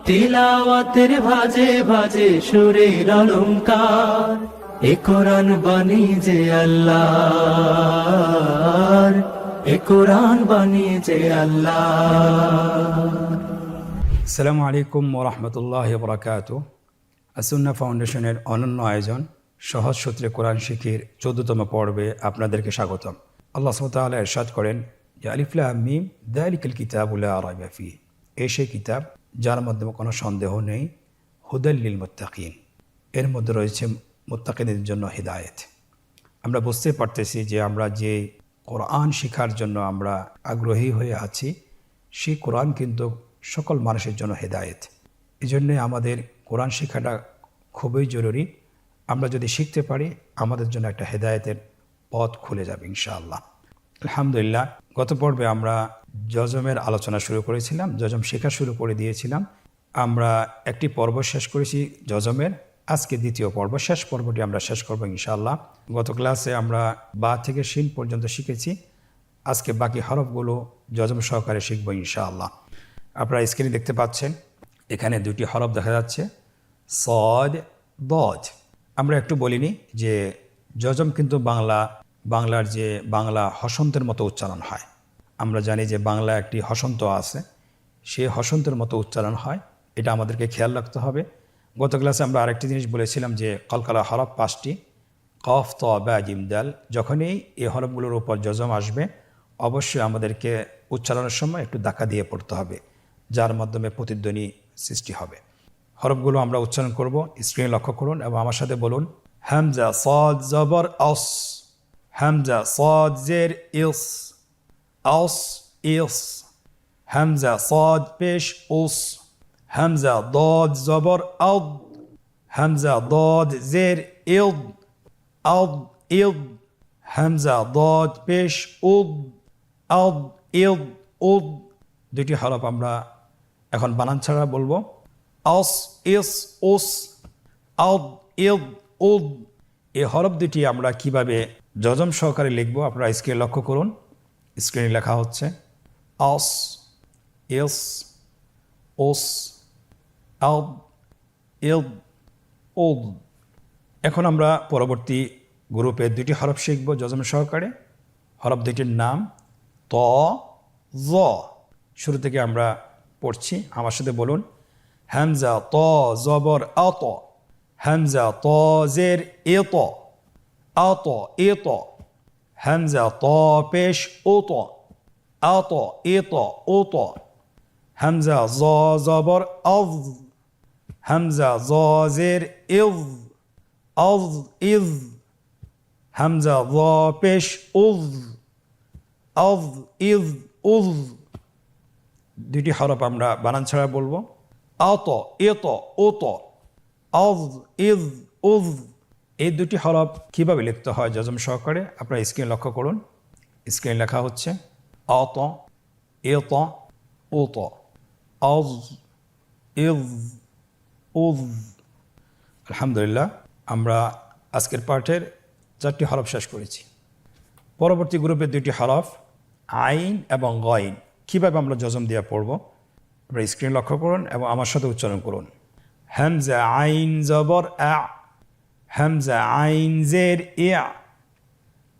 তিলাওয়াতের ভাজে ভাজে সুরের অলংকার, এ কোরআন বাণী যে আল্লাহর, এ কোরআন বাণী যে আল্লাহর। আসসালামু আলাইকুম ওয়া রাহমাতুল্লাহি ওয়া বারাকাতুহু। আসুন্নাহ ফাউন্ডেশনের অনন্য আয়োজন সহজ সূত্রে কোরআন শিখির 14তম পর্বে আপনাদেরকে স্বাগতম। আল্লাহ সুবহানাহু ওয়া তাআলা ইরশাদ করেন যে আলিফ লাম মিম যালিকাল কিতাবু লা রাইবা ফীহ, এই সেই কিতাব যার মধ্যে কোনো সন্দেহ নেই, হুদাল লিল মুত্তাকিন, এর মধ্যে রয়েছে মুত্তাকিনদের জন্য হিদায়াত। আমরা বুঝতে পারতেছি যে আমরা যে কোরআন শিখার জন্য আমরা আগ্রহী হয়ে আছি, সেই কোরআন কিন্তু সকল মানুষের জন্য হেদায়েত। এই জন্যে আমাদের কোরআন শেখাটা খুবই জরুরি। আমরা যদি শিখতে পারি আমাদের জন্য একটা হেদায়েতের পথ খুলে যাবে ইনশাআল্লাহ। আলহামদুলিল্লাহ, গত পর্বে আমরা যজমের আলোচনা শুরু করেছিলাম, যজম শেখা শুরু করে দিয়েছিলাম। আমরা একটি পর্ব শেষ করেছি যজমের, আজকে দ্বিতীয় পর্ব, শেষ পর্বটি আমরা শেষ করবো ইনশাআল্লাহ। গত ক্লাসে আমরা বা থেকে শিন পর্যন্ত শিখেছি, আজকে বাকি হরফগুলো যজম সহকারে শিখবো ইনশাআল্লাহ। আপনারা স্ক্রিনে দেখতে পাচ্ছেন, এখানে দুটি হরফ দেখা যাচ্ছে, সদ, দদ। আমরা একটু বলিনি যে যজম কিন্তু বাংলার যে বাংলা হসন্তের মতো উচ্চারণ হয়। আমরা জানি যে বাংলা একটি হসন্ত আছে, সেই হসন্তের মতো উচ্চারণ হয়, এটা আমাদেরকে খেয়াল রাখতে হবে। গত ক্লাসে আমরা আরেকটি জিনিস বলেছিলাম যে কলকলা হরফ 5টি, কফ, ত, বা, জিম, দাল। যখনই এই হরফগুলোর উপর যজম আসবে অবশ্যই আমাদেরকে উচ্চারণের সময় একটু ধাক্কা দিয়ে পড়তে হবে, যার মাধ্যমে প্রতিধ্বনি সৃষ্টি হবে। হরফগুলো আমরা উচ্চারণ করব, স্ক্রিনে লক্ষ্য করুন এবং আমার সাথে বলুন। হামজা সাদ জবর আস, হামজা সাদ জের ইস, আস ইস। হামজা সাদ পেশ উস, হামজা দাদ জবর আদ, হামজা দাদ জের ইদ, আদ ইদ। হামজা দাদ পেশ উদ, আদ ইদ উদ। দুটি হরফ আমরা এখন বানান ছাড়া বলবো, আস ইস উস, আদ ইদ উদ। এই হরফ দুটি আমরা কিভাবে যজম সহকারে লিখবো আপনারা স্ক্রিনে লক্ষ্য করুন। স্ক্রিনে লেখা হচ্ছে আস ইস উস, আদ ইদ উদ। এখন আমরা পরবর্তী গ্রুপে দুটি হরফ শিখব যজম সহকারে। হরফ দুটির নাম ত, জ। শুরু থেকে আমরা পড়ছি, আমার সাথে বলুন। হামজা ত জবর আত, হামজা ত জের ইত, আত ইত। হামজা ত পেশ উত, আত ইত উত। হামজা জ জবর আজ, হামজা জ জের ইজ, আজ ইজ। হামজা জ পেশ উজ, আজ ইজ উজ। দুটি হরফ আমরা বানান ছাড়া বলবো, আত ইত উত, আজ ইজ উজ। এই দুটি হরফ কিভাবে লিখতে হয় যজম সহকারে আপনারা স্ক্রিনে লক্ষ্য করুন। স্ক্রিনে লেখা হচ্ছে আত ইত উত, আজ ইজ উজ। আলহামদুলিল্লাহ, আমরা আজকের পাঠের 4টি হরফ শেষ করেছি। পরবর্তী গ্রুপের 2টি হরফ আইন এবং গইন, কীভাবে আমরা যজম দিয়ে পড়ব আপনারা স্ক্রিন লক্ষ্য করুন এবং আমার সাথে উচ্চারণ করুন। হামজা আইন জবর আ, হামজা আইন জের ইয়া,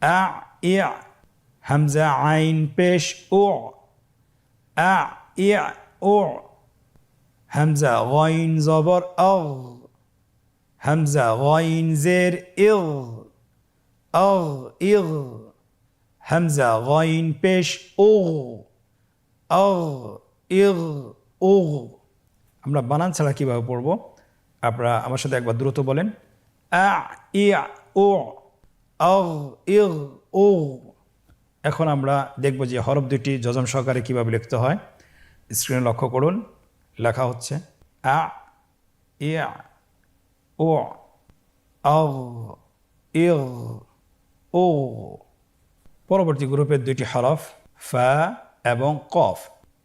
আ ইয়া। হামজা আইন পেশ উ, আ ইয়া উ। হামজা গইন জবর আগ, হামজা গইন জের ইগ, আগ ইগ। হামজা গইন পেশ উগ, আগ ইগ উগ। আমরা বানান ছাড়া কীভাবে পড়ব আপনারা আমার সাথে একবার দ্রুত বলেন। আ ইয়া উ, আগ ইগ উগ। এখন আমরা দেখব যে হরফ দুটি যজম সহকারে কীভাবে লিখতে হয়। স্ক্রিনে লক্ষ্য করুন, লেখা হচ্ছে আ ইয়া উ, আগ ইগ উগ। পরবর্তী গ্রুপের 2টি হরফ ফা এবং কফ,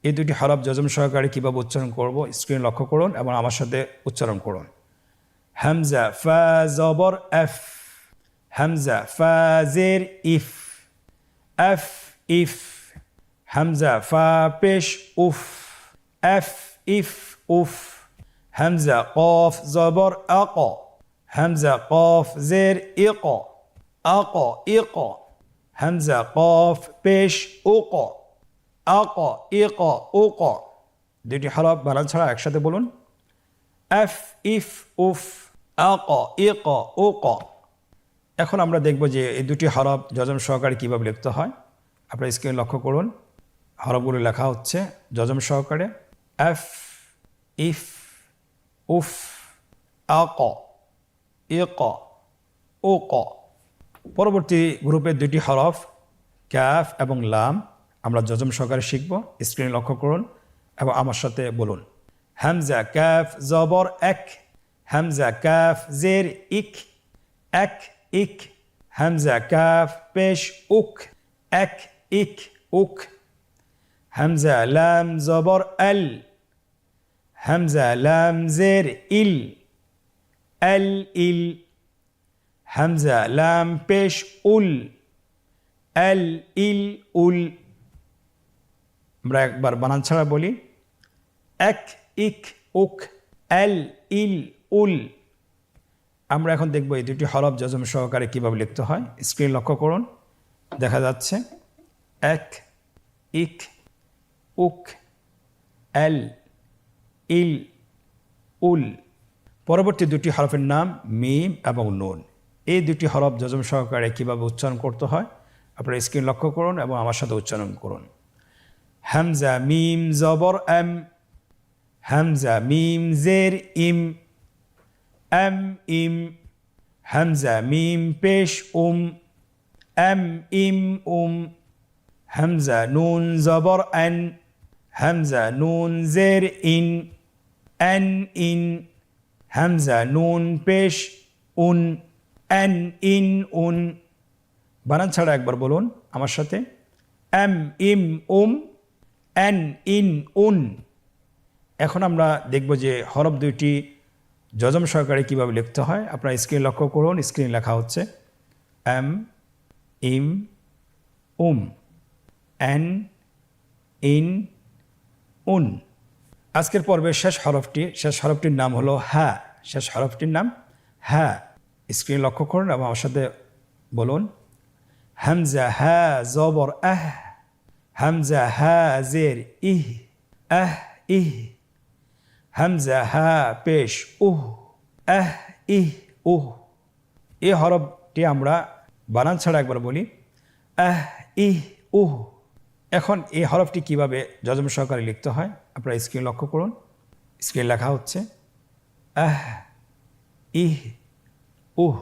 এই 2টি হরফ যজম সহকারে কীভাবে উচ্চারণ করব স্ক্রিন লক্ষ্য করুন এবং আমার সাথে উচ্চারণ করুন। হামজা ফা জবর এফ, হামজা ফা জের ইফ, এফ ইফ। হামজা ফা পেশ উফ, এফ ইফ উফ। হামজা কফ জবর আক, হামজা কফ জের ইক, আক ইক, হামজা কফ পেশ উক, আক ইক উক। দুটি হরফ বানান ছাড়া একসাথে বলুন। এফ ইফ উফ, আক ইক উক। এখন আমরা দেখব যে এই দুটি হরফ যজম সহকারে কীভাবে লিখতে হয়। আপনার স্ক্রিন লক্ষ্য করুন, হরফগুলো লেখা হচ্ছে যজম সহকারে। এফ ইফ উফ, আক ইক উক। পরবর্তী গ্রুপের দুটি হরফ ক্যাফ এবং লাম আমরা যজম সহকারে শিখব। স্ক্রিন লক্ষ্য করুন এবং আমার সাথে বলুন। হামজা কাফ জবর এক, হামজা কাফ জের ইক, এক ইক, হামজা কাফ পেশ উক, এক ইক উক, হামজা লাম জবর আল, হামজা লাম জের ইল, আল ইল, হামজা লাম পেশ উল, আল ইল উল। আমরা একবার বানান ছাড়া বলি। এক ইক উক, আল ইল উল। আমরা এখন দেখব এই দুটি হরফ যজম সহকারে কীভাবে লিখতে হয়। স্ক্রিন লক্ষ্য করুন, দেখা যাচ্ছে এক ইক উক, আল ইল উল। পরবর্তী দুটি হরফের নাম মিম এবং নুন। এই দুটি হরফ যজম সহকারে কীভাবে উচ্চারণ করতে হয় আপনারা স্ক্রিন লক্ষ্য করুন এবং আমার সাথে উচ্চারণ করুন। হামজা মিম জবর এম, হামজা মিম জের ইম, এম ইম, হামজা মিম পেশ এম ইম হামজা নুন জবর এন, হামজা নুন জের ইন, এন ইন, হামজা নুন পেশ এন ইন উন। বানান ছাড়া একবার বলুন আমার সাথে। এম ইম এন ইন উন। এখন আমরা দেখব যে হরফ দুইটি যজম সহকারে কীভাবে লিখতে হয়। আপনার স্ক্রিন লক্ষ্য করুন, স্ক্রিন লেখা হচ্ছে এম ইম এন ইন উন। আজকের পর্বের শেষ হরফটির নাম হলো হা। শেষ হরফটির নাম হা। স্ক্রিন লক্ষ্য করুন এবং আমার সাথে বলুন। হামজা হা জবর আহ, হামজা হা জের ইহ, আহ ইহ, হামজা হা পেশ আহ ইহ উহ। এই হরফটি আমরা বানান ছাড়া একবার বলি। আহ ইহ উহ। এখন এই হরফটি কিভাবে যজম সহকারে লিখতে হয় আপনারা স্ক্রিন লক্ষ্য করুন। স্ক্রিন লেখা হচ্ছে আহ ইহ উহ।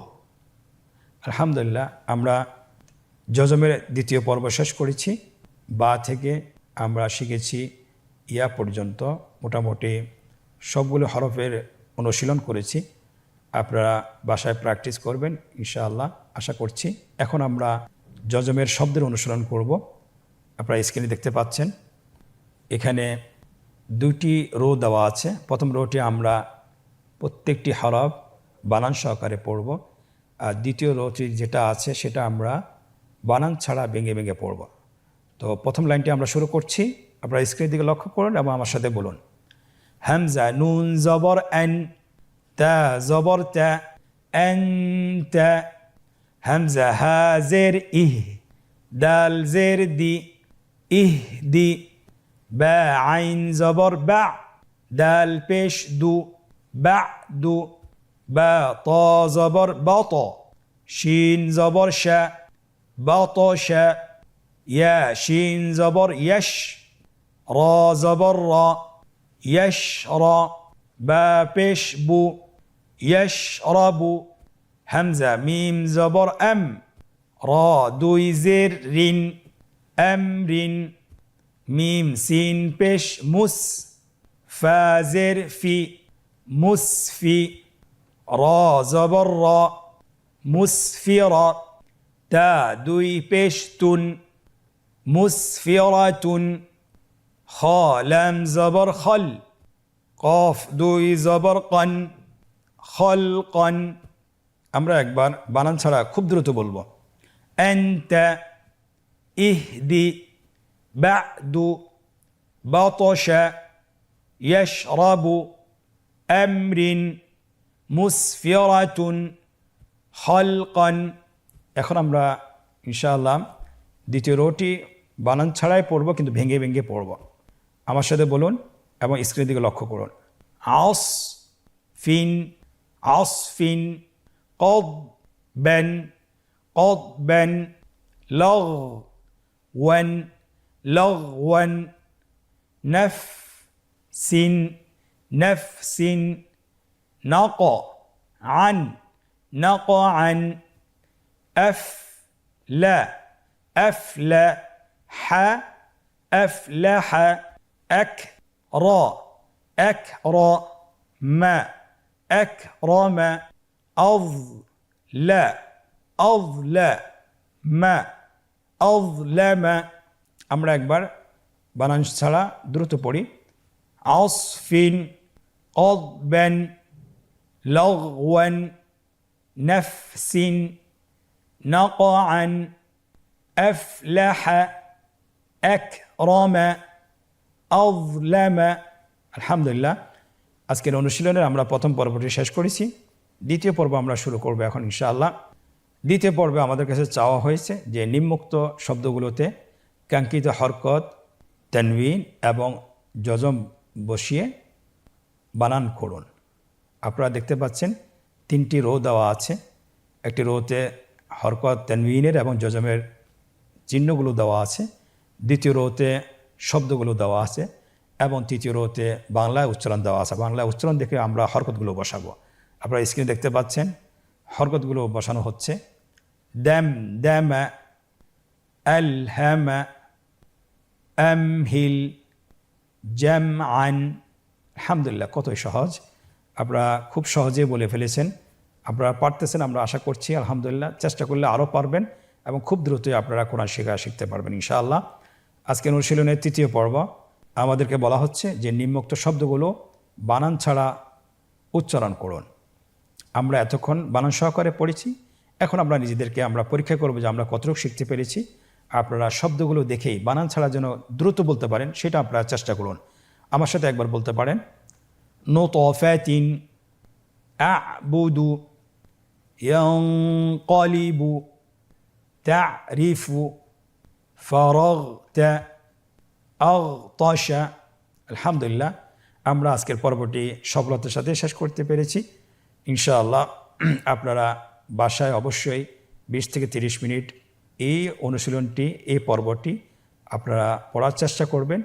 আলহামদুলিল্লাহ, আমরা যজমের দ্বিতীয় পর্ব শেষ করেছি। বা থেকে আমরা শিখেছি ইয়া পর্যন্ত মোটামুটি সবগুলো হরফের অনুশীলন করেছি। আপনারা বাসায় প্র্যাকটিস করবেন ইনশাআল্লাহ আশা করছি। এখন আমরা যজমের শব্দের অনুসরণ করব। আপনারা স্ক্রিনে দেখতে পাচ্ছেন এখানে দুটি রো দেওয়া আছে। প্রথম রোটি আমরা প্রত্যেকটি হরফ বানান সহকারে পড়ব, আর দ্বিতীয় রোটি যেটা আছে সেটা আমরা বানান ছাড়া ভেঙে ভেঙে পড়ব। তো প্রথম লাইনটি আমরা শুরু করছি। আপনারা স্ক্রিনের দিকে লক্ষ্য করুন এবং আমার সাথে বলুন। হামজা নুন জবর এন, তা জবর তা, এন তা, হামজা হা জের ইহ, দাল জের দি, ইহ দি, বা আইন জবর বা, দাল পেশ দু, বা দু, বা ত জবর বত, শিন জবর শা, বত শা, ইয়া শিন জবর ইয়শ, র জবর র, ইয়শ র, বা পেশ বু, ইয়শ রবু, হামজা মিম জবর এম, র দুই জের রিন, এম রিন, মিম সিন পেশ মুস, ফা জের ফি, মুসফি, র জবর র, মুসফিরা, তা দুই পেশ তুন, মুসফিরাতুন, খ লাম জবর খল, কফ দুই জবর কন, খলকন। আমরা একবার বানান ছাড়া খুব দ্রুত বলবো। আনতা, ইহদি, বাদু, বাতশা, ইয়াশরাবু, আমরিন মুসফিরাতুন খালকান। এখন আমরা ইনশাআল্লাহ দ্বিতীয় রোটি বানান ছাড়াই পড়ব, কিন্তু ভেঙে ভেঙে পড়ব। আমার সাথে বলুন এবং স্ক্রিনের দিকে লক্ষ্য করুন। আস ফিন আসফিন কদবেন কদবেন লাগওয়ান লাগওয়ান নাফসিন নাফসিন নাকআন নাকআন أفلا أفلح أفلح أكرى أكرم أكرم أظلم أظلم أظلم আমরা একবার বানান ছাড়া দ্রুত পড়ি। আসফিন কদবেন লাগওয়ান নাফসিন نقعا أفلح أكرم أظلم। আলহামদুলিল্লাহ, আজকের অনুশীলনের আমরা প্রথম পর্বটি শেষ করেছি। দ্বিতীয় পর্ব আমরা শুরু করব এখন ইনশাআল্লাহ। দ্বিতীয় পর্বে আমাদের কাছে চাওয়া হয়েছে যে নিম্নোক্ত শব্দগুলোতে কাঙ্ক্ষিত হরকত, তানবিন এবং জজম বসিয়ে বানান করুন। আপনারা দেখতে পাচ্ছেন 3টি রো দেওয়া আছে। একটি রোতে হরকত, তানবিনের এবং জজমের চিহ্নগুলো দেওয়া আছে, দ্বিতীয় রোতে শব্দগুলো দেওয়া আছে এবং তৃতীয় রোতে বাংলায় উচ্চারণ দেওয়া আছে। বাংলায় উচ্চারণ দেখে আমরা হরকতগুলো বসাবো। আপনারা স্ক্রিনে দেখতে পাচ্ছেন হরকতগুলো বসানো হচ্ছে। দ্যাম দ্যাম আলহাম আমহিল জামআন। আলহামদুলিল্লাহ, কতই সহজ। আপনারা খুব সহজে বলে ফেলেছেন। আপনারা পারতেছেন, আমরা আশা করছি। আলহামদুলিল্লাহ, চেষ্টা করলে আরও পারবেন এবং খুব দ্রুতই আপনারা কোরআন শিখতে পারবেন ইনশাআল্লাহ। আজকের অনুশীলনের তৃতীয় পর্ব আমাদেরকে বলা হচ্ছে যে নিম্নোক্ত শব্দগুলো বানান ছাড়া উচ্চারণ করুন। আমরা এতক্ষণ বানান সহকারে পড়েছি, এখন আমরা নিজেদেরকে আমরা পরীক্ষা করব যে আমরা কতটুকু শিখতে পেরেছি। আপনারা শব্দগুলো দেখেই বানান ছাড়া যেন দ্রুত বলতে পারেন সেটা আপনারা চেষ্টা করুন। আমার সাথে একবার বলতে পারেন। নুতফাতিন আ'বুদু ينقلب تعرف فرغت أغطش। আলহামদুলিল্লাহ, আমরা আজকের পর্বটি সফলতার সাথে শেষ করতে পেরেছি ইনশাআল্লাহ। আপনারা বাসায় অবশ্যই 20 থেকে 30 মিনিট এই অনুশীলনটি, এই পর্বটি আপনারা পড়ার চেষ্টা করবেন।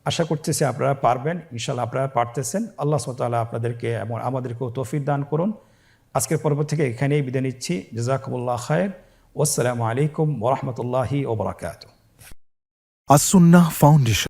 আশা করতেছি আপনারা পারবেন ইনশাআল্লাহ। আপনারা পারতেছেন। আল্লাহ সুবহানাহু ওয়া তাআলা আপনাদেরকে এবং আমাদেরকেও তৌফিক দান করুন। আজকের পর্ব থেকে এখানেই বিদায় নিচ্ছি। জাযাকুমুল্লাহ খায়র। ওয়াসসালামু আলাইকুম ওয়া রাহমাতুল্লাহি ওয়া বারাকাতুহু। as-Sunnah Foundation